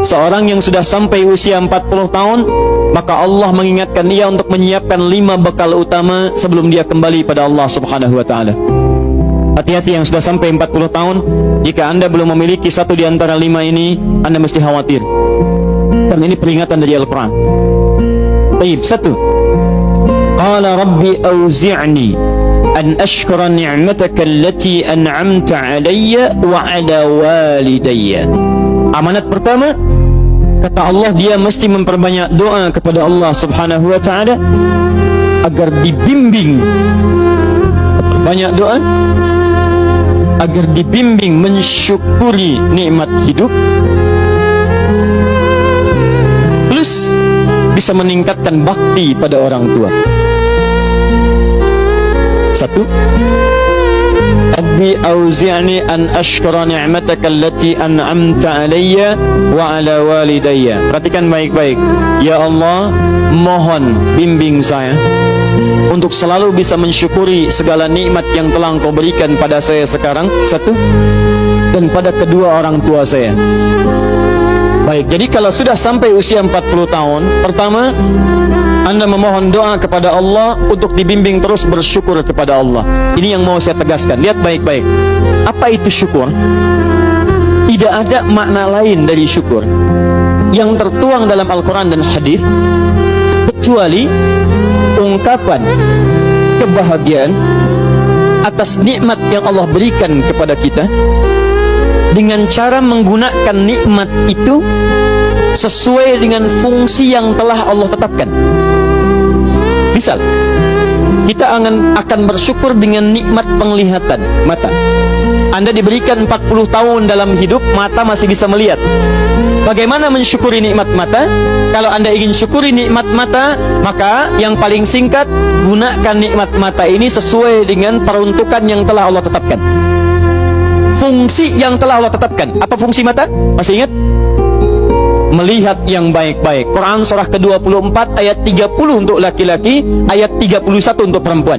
Seorang yang sudah sampai usia 40 tahun, maka Allah mengingatkan dia untuk menyiapkan 5 bekal utama sebelum dia kembali pada Allah Subhanahu wa taala. Hati-hati yang sudah sampai 40 tahun, jika Anda belum memiliki satu di antara 5 ini, Anda mesti khawatir. Karena ini peringatan dari Al-Quran. Baik, 1. Qala Rabbi auzi'ni an ashkura ni'mataka allati an'amta 'alayya wa 'ala walidayya. Amanat pertama, kata Allah, dia mesti memperbanyak doa kepada Allah Subhanahu wa taala agar dibimbing. Banyak doa agar dibimbing mensyukuri nikmat hidup, plus bisa meningkatkan bakti pada orang tua. 1. Rabbi auzi'ni an ashkura ni'mataka allati an'amta 'alayya wa 'ala walidayya. Perhatikan baik-baik. Ya Allah, mohon bimbing saya untuk selalu bisa mensyukuri segala nikmat yang telah Engkau berikan pada saya sekarang, 1, dan pada kedua orang tua saya. Baik, jadi kalau sudah sampai usia 40 tahun, pertama, Anda memohon doa kepada Allah untuk dibimbing terus bersyukur kepada Allah. Ini yang mau saya tegaskan. Lihat baik-baik. Apa itu syukur? Tidak ada makna lain dari syukur yang tertuang dalam Al-Quran dan hadis kecuali ungkapan kebahagiaan atas nikmat yang Allah berikan kepada kita dengan cara menggunakan nikmat itu sesuai dengan fungsi yang telah Allah tetapkan. Misal, kita akan bersyukur dengan nikmat penglihatan mata. Anda diberikan 40 tahun dalam hidup, mata masih bisa melihat. Bagaimana mensyukuri nikmat mata? Kalau Anda ingin syukuri nikmat mata, maka yang paling singkat, gunakan nikmat mata ini sesuai dengan peruntukan yang telah Allah tetapkan. Fungsi yang telah Allah tetapkan. Apa fungsi mata? Masih ingat? Melihat yang baik-baik. Quran surah ke-24 ayat 30 untuk laki-laki, ayat 31 untuk perempuan.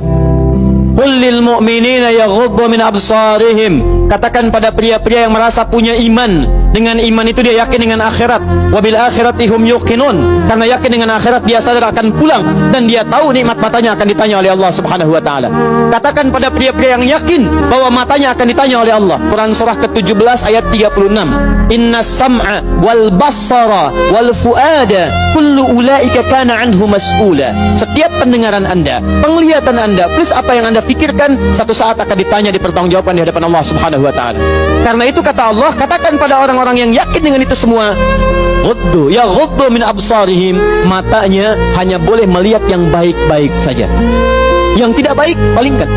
Qul lil mu'minina yaghuddu min absarihim. Katakan pada pria-pria yang merasa punya iman. Dengan iman itu dia yakin dengan akhirat. Wabil akhirati hum yuqinun. Karena yakin dengan akhirat dia sadar akan pulang dan dia tahu nikmat matanya akan ditanya oleh Allah Subhanahu wa taala. Katakan pada pria-pria yang yakin bahwa matanya akan ditanya oleh Allah. Quran surah ke-17 ayat 36. Innas sam'a wal basara wal fuada kullu ulaika kana anhu mas'ula. Setiap pendengaran Anda, penglihatan Anda, plus apa yang Anda fikirkan, satu saat akan ditanya, dipertanggungjawabkan di hadapan Allah Subhanahu wa taala. Karena itu kata Allah, katakan pada orang-orang yang yakin dengan itu semua, ghuddu min absarihim, matanya hanya boleh melihat yang baik-baik saja. Yang tidak baik, palingkan.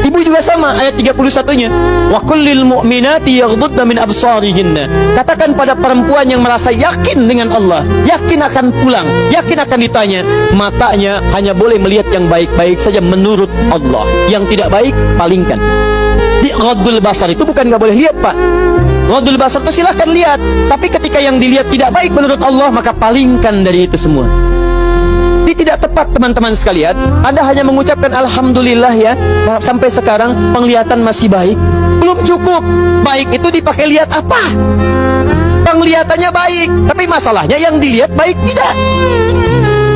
Ibu juga sama, ayat 31-nya. Wa kullil mu'minati yaghdudna min absarihinna. Katakan pada perempuan yang merasa yakin dengan Allah, yakin akan pulang, yakin akan ditanya, matanya hanya boleh melihat yang baik-baik saja menurut Allah. Yang tidak baik, palingkan. Di ghaddul basar itu bukan nggak boleh lihat, Pak. Ghaddul basar itu silahkan lihat, tapi ketika yang dilihat tidak baik menurut Allah, maka palingkan dari itu semua. Ini tidak tepat, teman-teman sekalian. Anda hanya mengucapkan alhamdulillah ya, sampai sekarang penglihatan masih baik. Belum cukup. Baik itu dipakai lihat apa? Penglihatannya baik, tapi masalahnya yang dilihat baik tidak.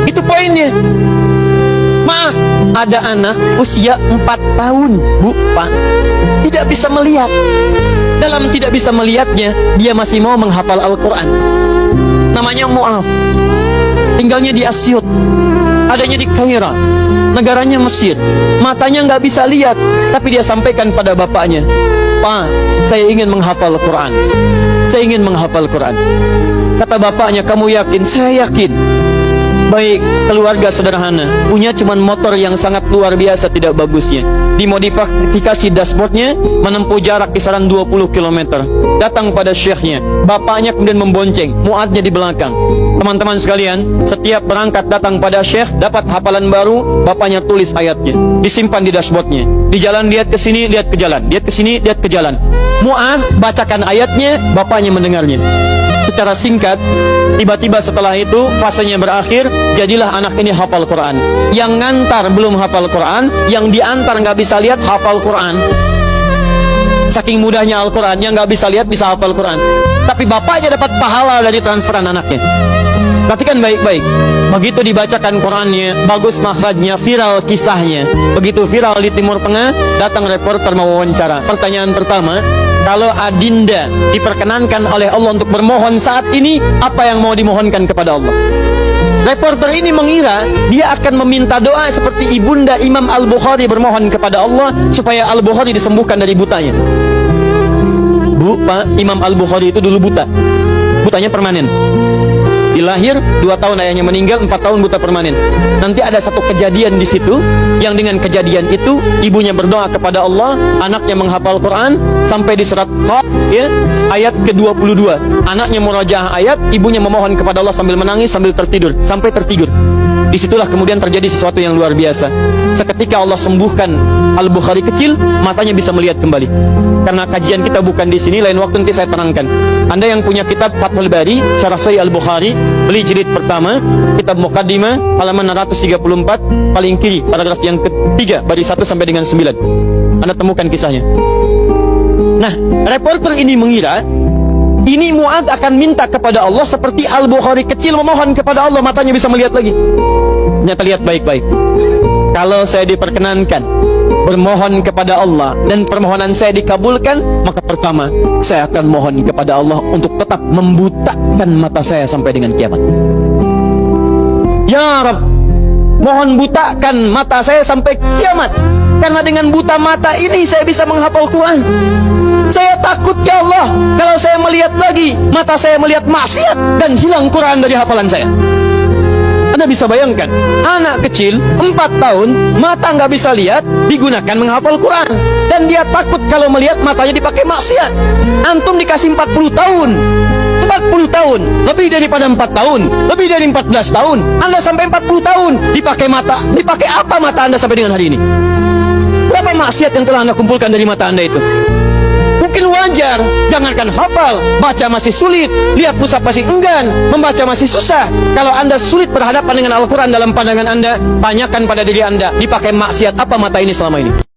Itu poinnya. Maaf, ada anak usia 4 tahun, Bu, Pak, tidak bisa melihat. Dalam tidak bisa melihatnya, dia masih mau menghafal Al-Quran. Namanya Mu'af. Tinggalnya di Asyut, adanya di Kaira, negaranya Mesir. Matanya nggak bisa lihat, tapi dia sampaikan pada bapaknya, Pak, saya ingin menghafal Quran. Saya ingin menghafal Quran. Kata bapaknya, kamu yakin? Saya yakin. Baik, keluarga sederhana, punya cuman motor yang sangat luar biasa tidak bagusnya. Dimodifikasi dashboardnya, menempuh jarak kisaran 20 km. Datang pada syekhnya, bapaknya kemudian membonceng, muadnya di belakang. Teman-teman sekalian, setiap berangkat datang pada syekh, dapat hafalan baru, bapaknya tulis ayatnya, disimpan di dashboardnya. Di jalan lihat ke sini, lihat ke jalan, lihat ke sini, lihat ke jalan. Mu'adz bacakan ayatnya, bapaknya mendengarnya. Secara singkat, tiba-tiba setelah itu fasenya berakhir, jadilah anak ini hafal Quran. Yang ngantar belum hafal Quran, yang diantar nggak bisa lihat hafal Quran. saking mudahnya Al-Quran, yang nggak bisa lihat bisa hafal Quran. Tapi bapaknya dapat pahala dari transferan anaknya. Perhatikan baik-baik. Begitu dibacakan Qurannya, bagus makhrajnya, viral kisahnya. Begitu viral di Timur Tengah, datang reporter mau wawancara. Pertanyaan pertama, kalau Adinda diperkenankan oleh Allah untuk bermohon saat ini, apa yang mau dimohonkan kepada Allah? Reporter ini mengira dia akan meminta doa seperti ibunda Imam Al-Bukhari bermohon kepada Allah supaya Al-Bukhari disembuhkan dari butanya. Bu, Pak, Imam Al-Bukhari itu dulu buta. Butanya permanen. Dilahir 2 tahun ayahnya meninggal, 4 tahun buta permanen. Nanti ada satu kejadian di situ, yang dengan kejadian itu ibunya berdoa kepada Allah, anaknya menghafal Quran sampai di surat Qaf, ya, ayat ke-22. Anaknya murajaah ayat, ibunya memohon kepada Allah sambil menangis, sambil tertidur, sampai tertidur. Disitulah kemudian terjadi sesuatu yang luar biasa. Seketika Allah sembuhkan Al-Bukhari kecil, matanya bisa melihat kembali. Karena kajian kita bukan di sini, lain waktu nanti saya terangkan. Anda yang punya kitab Fathul Bari, Syarah Sahih Al-Bukhari, beli jilid pertama, kitab Muqaddimah, halaman 634, paling kiri, paragraf yang ketiga, baris 1 sampai dengan 9. Anda temukan kisahnya. Nah, reporter ini mengira ini Mu'adz akan minta kepada Allah seperti Al-Bukhari kecil memohon kepada Allah, matanya bisa melihat lagi. Ternyata lihat baik-baik. Kalau saya diperkenankan bermohon kepada Allah dan permohonan saya dikabulkan, maka pertama saya akan mohon kepada Allah untuk tetap membutakan mata saya sampai dengan kiamat. Ya Rabb, mohon butakan mata saya sampai kiamat, karena dengan buta mata ini saya bisa menghafal Quran. Saya takut ya Allah, kalau saya melihat lagi, mata saya melihat maksiat dan hilang Quran dari hafalan saya. Anda bisa bayangkan, anak kecil 4 tahun, mata nggak bisa lihat, digunakan menghafal Quran. Dan dia takut kalau melihat matanya dipakai maksiat. Antum dikasih 40 tahun, 40 tahun, lebih daripada 4 tahun, lebih dari 14 tahun, Anda sampai 40 tahun, dipakai mata, dipakai apa mata Anda sampai dengan hari ini? Berapa maksiat yang telah Anda kumpulkan dari mata Anda itu? Mungkin wajar, jangankan hafal, baca masih sulit, lihat mushaf masih enggan, membaca masih susah. Kalau Anda sulit berhadapan dengan Al-Quran dalam pandangan Anda, tanyakan pada diri Anda, dipakai maksiat apa mata ini selama ini?